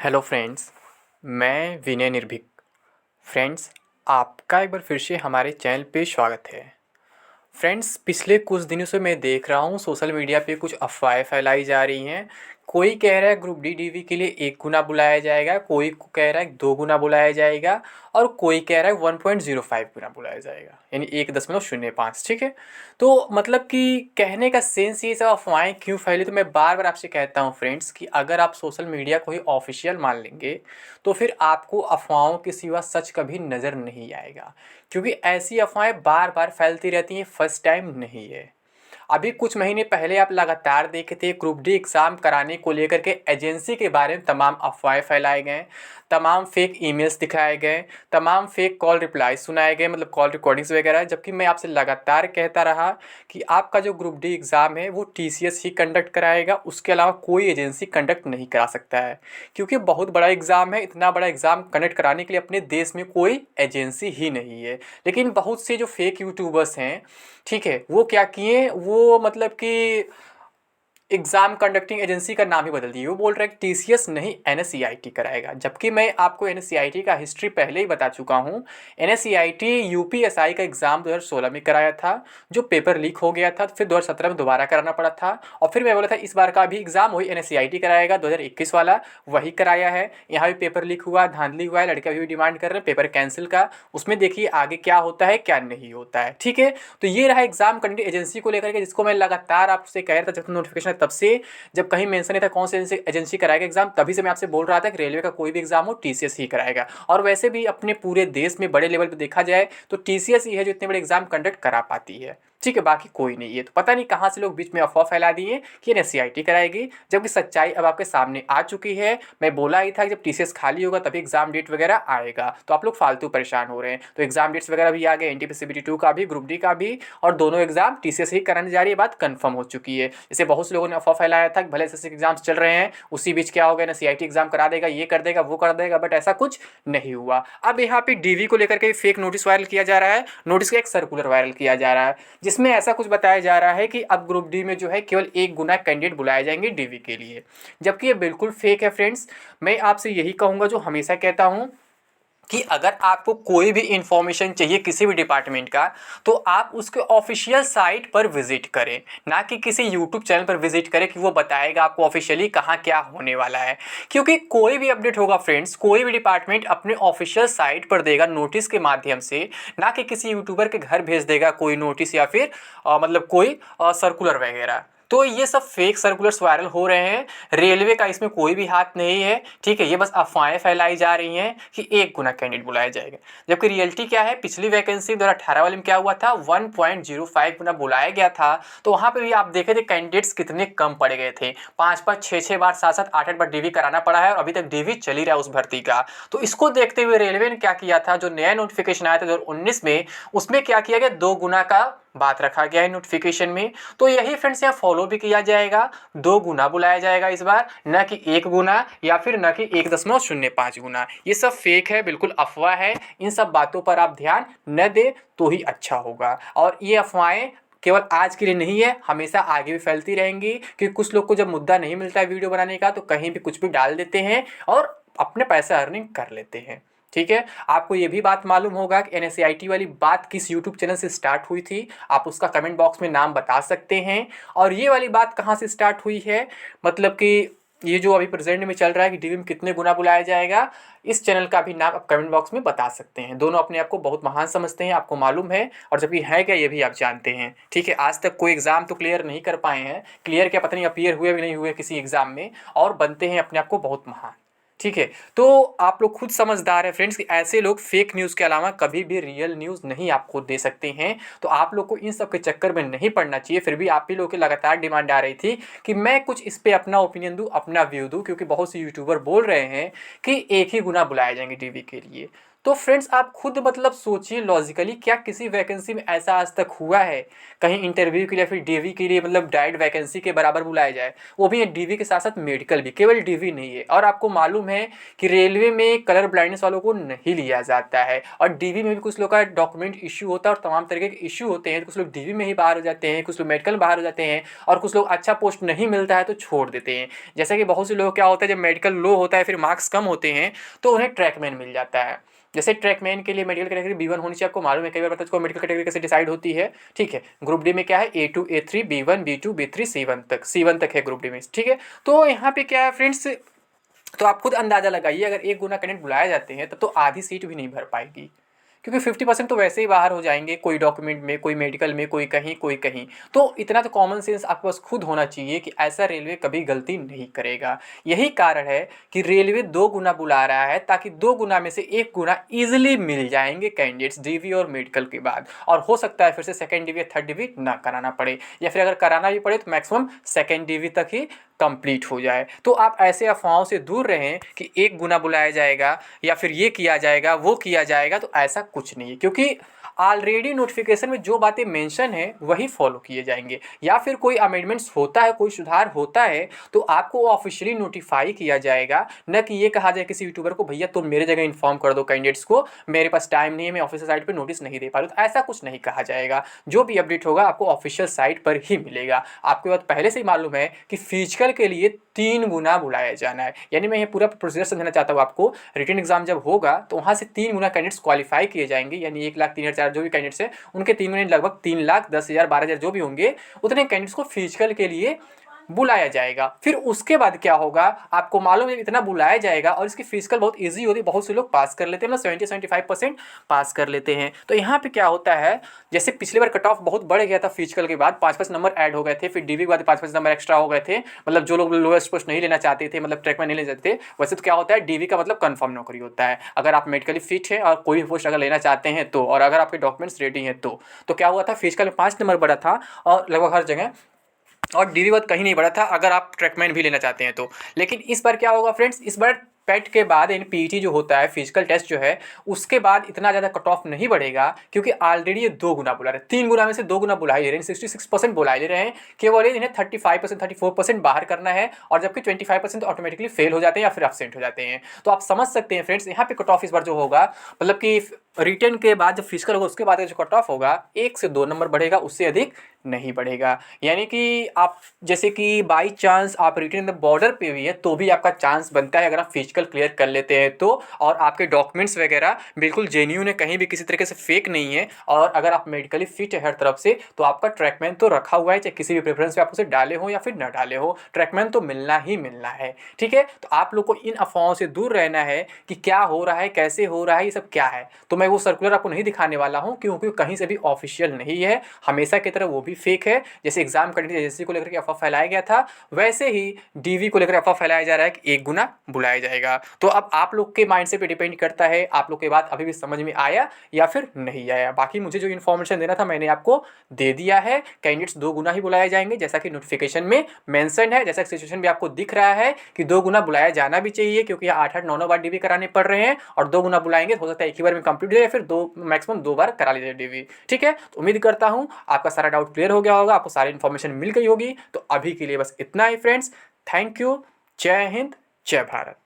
Hello friends, मैं विनय निर्भीक। Friends, आपका एक बार फिर से हमारे चैनल पे स्वागत है। फ्रेंड्स, पिछले कुछ दिनों से मैं देख रहा हूँ सोशल मीडिया पे कुछ अफवाहें फैलाई जा रही हैं। कोई कह रहा है ग्रुप डी डीवी के लिए 1 गुना बुलाया जाएगा, कोई कह रहा है 2 गुना बुलाया जाएगा और कोई कह रहा है 1.05 गुना बुलाया जाएगा, यानी 1.05। ठीक है। तो मतलब कि कहने का सेंस ये सब अफवाहें क्यों फैली, तो मैं बार बार आपसे कहता हूँ फ्रेंड्स कि अगर आप सोशल मीडिया को ही ऑफिशियल मान लेंगे तो फिर आपको अफवाहों के सिवा सच कभी नज़र नहीं आएगा, क्योंकि ऐसी अफवाहें बार बार फैलती रहती हैं, फर्स्ट टाइम नहीं है। अभी कुछ महीने पहले आप लगातार देखे थे ग्रुप डी एग्ज़ाम कराने को लेकर के एजेंसी के बारे में तमाम अफवाहें फैलाए गए, तमाम फेक ईमेल्स दिखाए गए, तमाम फेक कॉल रिप्लाई सुनाए गए, मतलब कॉल रिकॉर्डिंग्स वगैरह। जबकि मैं आपसे लगातार कहता रहा कि आपका जो ग्रुप डी एग्ज़ाम है वो टीसीएस ही कंडक्ट कराएगा, उसके अलावा कोई एजेंसी कंडक्ट नहीं करा सकता है, क्योंकि बहुत बड़ा एग्ज़ाम है। इतना बड़ा एग्ज़ाम कंडक्ट कराने के लिए अपने देश में कोई एजेंसी ही नहीं है। लेकिन बहुत से जो फेक यूट्यूबर्स हैं, ठीक है, वो क्या किए, वो मतलब कि एग्ज़ाम कंडक्टिंग एजेंसी का नाम ही बदल दिए। वो बोल रहे हैं कि टीसीएस नहीं एनएसईआईटी कराएगा, जबकि मैं आपको एनएसईआईटी का हिस्ट्री पहले ही बता चुका हूँ। एनएसईआईटी यूपीएसआई का एग्ज़ाम 2016 में कराया था, जो पेपर लीक हो गया था, तो फिर 2017 में दोबारा कराना पड़ा था। और फिर मैं बोला था इस बार का भी एग्ज़ाम वही एनएसईआईटी कराएगा, 2021 वाला वही कराया है। यहाँ भी पेपर लीक हुआ, धांधली हुआ है, लड़के अभी भी डिमांड कर रहे हैं पेपर कैंसिल का। उसमें देखिए आगे क्या होता है क्या नहीं होता है। ठीक है। तो ये रहा एग्ज़ाम कंडक्टिंग एजेंसी को लेकर के, जिसको मैं लगातार आपसे कह रहा था जब नोटिफिकेशन तब से, जब कहीं मेंशन नहीं था कौन सी एजेंसी कराएगा एग्जाम, तभी से मैं आपसे बोल रहा था कि रेलवे का कोई भी एग्जाम हो टीसीएस ही कराएगा। और वैसे भी अपने पूरे देश में बड़े लेवल पर देखा जाए तो टीसीएस ही है जो इतने बड़े एग्जाम कंडक्ट करा पाती है। ठीक है, बाकी कोई नहीं है। तो पता नहीं कहाँ से लोग बीच में अफवाह फैला दिए कि एनएसईआईटी कराएगी, जबकि सच्चाई अब आपके सामने आ चुकी है। मैं बोला ही था कि जब टीसीएस खाली होगा तभी एग्जाम डेट वगैरह आएगा, तो आप लोग फालतू परेशान हो रहे हैं। तो एग्जाम डेट्स वगैरह भी आ गए, एनटीपीसी 2 का भी, ग्रुप डी का भी, और दोनों एग्जाम टीसीएस ही कराने जा रही है, बात कंफर्म हो चुकी है। जैसे बहुत से लोगों ने अफवाह फैलाया था कि भले एसएससी एग्जाम्स चल रहे हैं, उसी बीच क्या हो गया ना, सीआईटी एग्जाम करा देगा, ये कर देगा, वो कर देगा, बट ऐसा कुछ नहीं हुआ। अब यहाँ पे डीवी को लेकर के फेक नोटिस वायरल किया जा रहा है, नोटिस का एक सर्कुलर वायरल किया जा रहा है, जिसमें ऐसा कुछ बताया जा रहा है कि अब ग्रुप डी में जो है केवल 1 गुना कैंडिडेट बुलाए जाएंगे डीवी के लिए, जबकि ये बिल्कुल फेक है फ्रेंड्स। मैं आपसे यही कहूँगा जो हमेशा कहता हूँ कि अगर आपको कोई भी इंफॉर्मेशन चाहिए किसी भी डिपार्टमेंट का, तो आप उसके ऑफिशियल साइट पर विजिट करें, ना कि किसी यूट्यूब चैनल पर विजिट करें कि वो बताएगा आपको ऑफिशियली कहाँ क्या होने वाला है। क्योंकि कोई भी अपडेट होगा फ्रेंड्स, कोई भी डिपार्टमेंट अपने ऑफिशियल साइट पर देगा नोटिस के माध्यम से, ना कि किसी यूट्यूबर के घर भेज देगा कोई नोटिस या फिर मतलब कोई सर्कुलर वगैरह। तो ये सब फेक सर्कुलर्स वायरल हो रहे हैं, रेलवे का इसमें कोई भी हाथ नहीं है। ठीक है, ये बस अफवाहें फैलाई जा रही हैं कि 1 गुना कैंडिडेट बुलाया जाएगा, जबकि रियलिटी क्या है, पिछली वैकेंसी 2018 वाले में क्या हुआ था, 1.05 गुना बुलाया गया था। तो वहाँ पे भी आप देखे थे कैंडिडेट्स कितने कम पड़ गए थे, 5-5, 6-6 बार, 7-7, 8-8 बार डीवी कराना पड़ा है, और अभी तक डीवी चल ही रहा है उस भर्ती का। तो इसको देखते हुए रेलवे ने क्या किया था, जो नया नोटिफिकेशन आया था 2019 में, उसमें क्या किया गया, 2 गुना का बात रखा गया है नोटिफिकेशन में। तो यही फ्रेंड्स यहाँ फॉलो भी किया जाएगा, 2 गुना बुलाया जाएगा इस बार, न कि 1 गुना या फिर न कि 1.05 गुना। ये सब फेक है, बिल्कुल अफवाह है। इन सब बातों पर आप ध्यान न दें तो ही अच्छा होगा। और ये अफवाहें केवल आज के लिए नहीं है, हमेशा आगे भी फैलती रहेंगी, क्योंकि कुछ लोग को जब मुद्दा नहीं मिलता है वीडियो बनाने का तो कहीं भी कुछ भी डाल देते हैं और अपने पैसे अर्निंग कर लेते हैं। ठीक है। आपको ये भी बात मालूम होगा कि एनएसईआईटी वाली बात किस यूट्यूब चैनल से स्टार्ट हुई थी, आप उसका कमेंट बॉक्स में नाम बता सकते हैं। और ये वाली बात कहाँ से स्टार्ट हुई है, मतलब कि ये जो अभी प्रेजेंट में चल रहा है कि डीवी में कितने गुना बुलाया जाएगा, इस चैनल का भी नाम आप कमेंट बॉक्स में बता सकते हैं। दोनों अपने आप को बहुत महान समझते हैं, आपको मालूम है, और जबकि है क्या ये भी आप जानते हैं। ठीक है, आज तक कोई एग्जाम तो क्लियर नहीं कर पाए हैं, क्लियर क्या पता नहीं अपीयर हुए भी नहीं हुए किसी एग्जाम में, और बनते हैं अपने आप को बहुत महान। ठीक है। तो आप लोग खुद समझदार हैं फ्रेंड्स कि ऐसे लोग फेक न्यूज़ के अलावा कभी भी रियल न्यूज़ नहीं आपको दे सकते हैं। तो आप लोग को इन सब के चक्कर में नहीं पड़ना चाहिए। फिर भी आप ही लोग की लगातार डिमांड आ रही थी कि मैं कुछ इस पे अपना ओपिनियन दूँ, अपना व्यू दूँ, क्योंकि बहुत से यूट्यूबर बोल रहे हैं कि 1 ही गुना बुलाए जाएंगे टीवी के लिए। तो फ्रेंड्स आप खुद मतलब सोचिए लॉजिकली, क्या किसी वैकेंसी में ऐसा आज तक हुआ है कहीं इंटरव्यू के लिए फिर डीवी के लिए मतलब डायरेक्ट वैकेंसी के बराबर बुलाया जाए, वो भी डीवी के साथ साथ मेडिकल भी, केवल डीवी नहीं है। और आपको मालूम है कि रेलवे में कलर ब्लाइंडनेस वालों को नहीं लिया जाता है, और डीवी में भी कुछ लोग का डॉक्यूमेंट इशू होता है और तमाम तरीके के इशू होते हैं, तो कुछ लोग डीवी में ही बाहर हो जाते हैं, कुछ लोग मेडिकल में बाहर हो जाते हैं, और कुछ लोग अच्छा पोस्ट नहीं मिलता है तो छोड़ देते हैं। जैसे कि बहुत से लोग क्या होता है, जब मेडिकल लो होता है फिर मार्क्स कम होते हैं तो उन्हें ट्रैकमैन मिल जाता है। जैसे ट्रैकमैन के लिए मेडिकल कैटेगरी B1 होनी चाहिए, आपको मालूम है, कई बार पता है उसको मेडिकल कैटेगरी कैसे डिसाइड होती है। ठीक है, ग्रुप डी में क्या है A2 A3 B1 B2 B3 C1 तक है ग्रुप डी में। ठीक है, तो यहाँ पे क्या है फ्रेंड्स, तो आप खुद अंदाजा लगाइए, अगर एक गुना कैंडिडेट बुलाए जाते हैं तब तो आधी सीट भी नहीं भर पाएगी, क्योंकि 50% तो वैसे ही बाहर हो जाएंगे, कोई डॉक्यूमेंट में, कोई मेडिकल में, कोई कहीं कोई कहीं। तो इतना तो कॉमन सेंस आपके पास खुद होना चाहिए कि ऐसा रेलवे कभी गलती नहीं करेगा। यही कारण है कि रेलवे 2 गुना बुला रहा है, ताकि 2 गुना में से 1 गुना ईजिली मिल जाएंगे कैंडिडेट्स डीवी और मेडिकल के बाद, और हो सकता है फिर से सेकेंड डीवी या थर्ड डीवी ना कराना पड़े, या फिर अगर कराना भी पड़े तो मैक्सिमम सेकेंड डीवी तक ही कंप्लीट हो जाए। तो आप ऐसे अफवाहों से दूर रहें कि 1 गुना बुलाया जाएगा या फिर ये किया जाएगा वो किया जाएगा, तो ऐसा कुछ नहीं है, क्योंकि ऑलरेडी नोटिफिकेशन में जो बातें मेंशन है वही फॉलो किए जाएंगे। या फिर कोई अमेंडमेंट्स होता है, कोई सुधार होता है तो आपको ऑफिशियली नोटिफाई किया जाएगा, न कि ये कहा जाए किसी यूट्यूबर को भैया तुम मेरे जगह इन्फॉर्म कर दो कैंडिडेट्स को, मेरे पास टाइम नहीं है, मैं ऑफिशियल साइट पर नोटिस नहीं दे पा रहा हूँ। तो ऐसा कुछ नहीं कहा जाएगा, जो भी अपडेट होगा आपको ऑफिशियल साइट पर ही मिलेगा। आपको बात पहले से ही मालूम है कि फिजिकल के लिए 3 गुना बुलाया जाना है, यानी मैं ये पूरा प्रोसीजर समझाना चाहता हूँ आपको। रिटन एग्जाम जब होगा तो वहाँ से 3 गुना कैंडिडेट्स क्वालिफाई किए जाएंगे, यानी 1,03,000 जो भी कैंडिडेट्स है उनके 3 गुना लगभग 3,10,000 12,000 जो भी होंगे, उतने कैंडिडेट्स को फिजिकल के लिए बुलाया जाएगा। फिर उसके बाद क्या होगा, आपको मालूम है इतना बुलाया जाएगा, और इसकी फिजिकल बहुत इजी होती है, बहुत से लोग पास कर लेते हैं, मतलब 70-75% पास कर लेते हैं। तो यहाँ पे क्या होता है, जैसे पिछली बार कट ऑफ बहुत बढ़ गया था फिजिकल के बाद, 5-5 नंबर ऐड हो गए थे, फिर डीवी के बाद 5-5 नंबर एक्स्ट्रा हो गए थे, मतलब जो लोग लोएस्ट पोस्ट नहीं लेना चाहते थे, मतलब ट्रैक में नहीं ले जाते थे। वैसे तो क्या होता है, डीवी का मतलब कन्फर्म नौकरी होता है, अगर आप मेडिकली फिट हैं और कोई भी पोस्ट अगर लेना चाहते हैं तो, और अगर आपके डॉक्यूमेंट्स रेडी हैं तो क्या हुआ था, फिजिकल में 5 नंबर बढ़ा था और लगभग हर जगह, और डीवी बाद कहीं नहीं बढ़ा था अगर आप ट्रैकमैन भी लेना चाहते हैं तो। लेकिन इस बार क्या होगा फ्रेंड्स, इस बार पेट के बाद यानी पीटी जो होता है, फिजिकल टेस्ट जो है, उसके बाद इतना ज़्यादा कट ऑफ नहीं बढ़ेगा, क्योंकि ऑलरेडी ये 2 गुना बुला रहे हैं, 3 गुना में से 2 गुना बुला ही ले रहे हैं, 66% बुला ले रहे हैं, केवल इन्हें 35% 34% बाहर करना है, और जबकि 25% तो ऑटोमेटिकली फेल हो जाते हैं या फिर एब्सेंट हो जाते हैं। तो आप समझ सकते हैं फ्रेंड्स, यहाँ पे कट ऑफ इस बार जो होगा, मतलब कि रिटन के बाद जब फिजिकल होगा उसके बाद जो कट ऑफ होगा 1 से 2 नंबर बढ़ेगा, उससे अधिक नहीं बढ़ेगा। यानी कि आप जैसे कि बाई चांस आप रिटन बॉर्डर पे भी है तो भी आपका चांस बनता है, अगर आप फिजिकल क्लियर कर लेते हैं तो, और आपके डॉक्यूमेंट्स वगैरह बिल्कुल जेन्युइन है, कहीं भी किसी तरीके से फेक नहीं है, और अगर आप मेडिकली फिट है हर तरफ से, तो आपका ट्रैकमैन तो रखा हुआ है, चाहे किसी भी प्रेफरेंस पे आप उसे डाले हो या फिर न डाले हो, ट्रैकमैन तो मिलना ही मिलना है। ठीक है, तो आप लोग को इन अफवाहों से दूर रहना है कि क्या हो रहा है, कैसे हो रहा है, ये सब क्या है। तो मैं वो सर्कुलर आपको नहीं दिखाने वाला हूँ, क्योंकि कहीं से भी ऑफिशियल नहीं है, हमेशा की तरह वो भी फेक है। जैसे एग्जाम कंडक्टिंग एजेंसी को लेकर के अफवाह फैलाया गया था, वैसे ही डीवी को लेकर अफवाह फैलाया जा रहा है कि 1 गुना बुलाया जाएगा। तो अब आप लोग के माइंडसेट पे डिपेंड करता है, आप लोग के बात अभी भी समझ में आया या फिर नहीं आया। बाकी मुझे जो इन्फॉर्मेशन देना था मैंने आपको दे दिया है, कैंडिडेट्स 2 गुना ही बुलाए जाएंगे, जैसा कि नोटिफिकेशन में मेंशन है, जैसा सिचुएशन भी आपको दिख रहा है कि 2 गुना बुलाया जाना भी चाहिए, क्योंकि 8-8 9-9 बार डीवी कराने पड़ रहे हैं, और 2 गुना बुलाएंगे हो सकता है एक ही बार में कंप्लीट हो जाए, फिर 2 मैक्सिमम 2 बार करा लीजिए डीवी। ठीक है, तो उम्मीद करता हूँ आपका सारा डाउट क्लियर हो गया होगा, आपको सारी इन्फॉर्मेशन मिल गई होगी। तो अभी के लिए बस इतना ही फ्रेंड्स, थैंक यू, जय हिंद, जय भारत।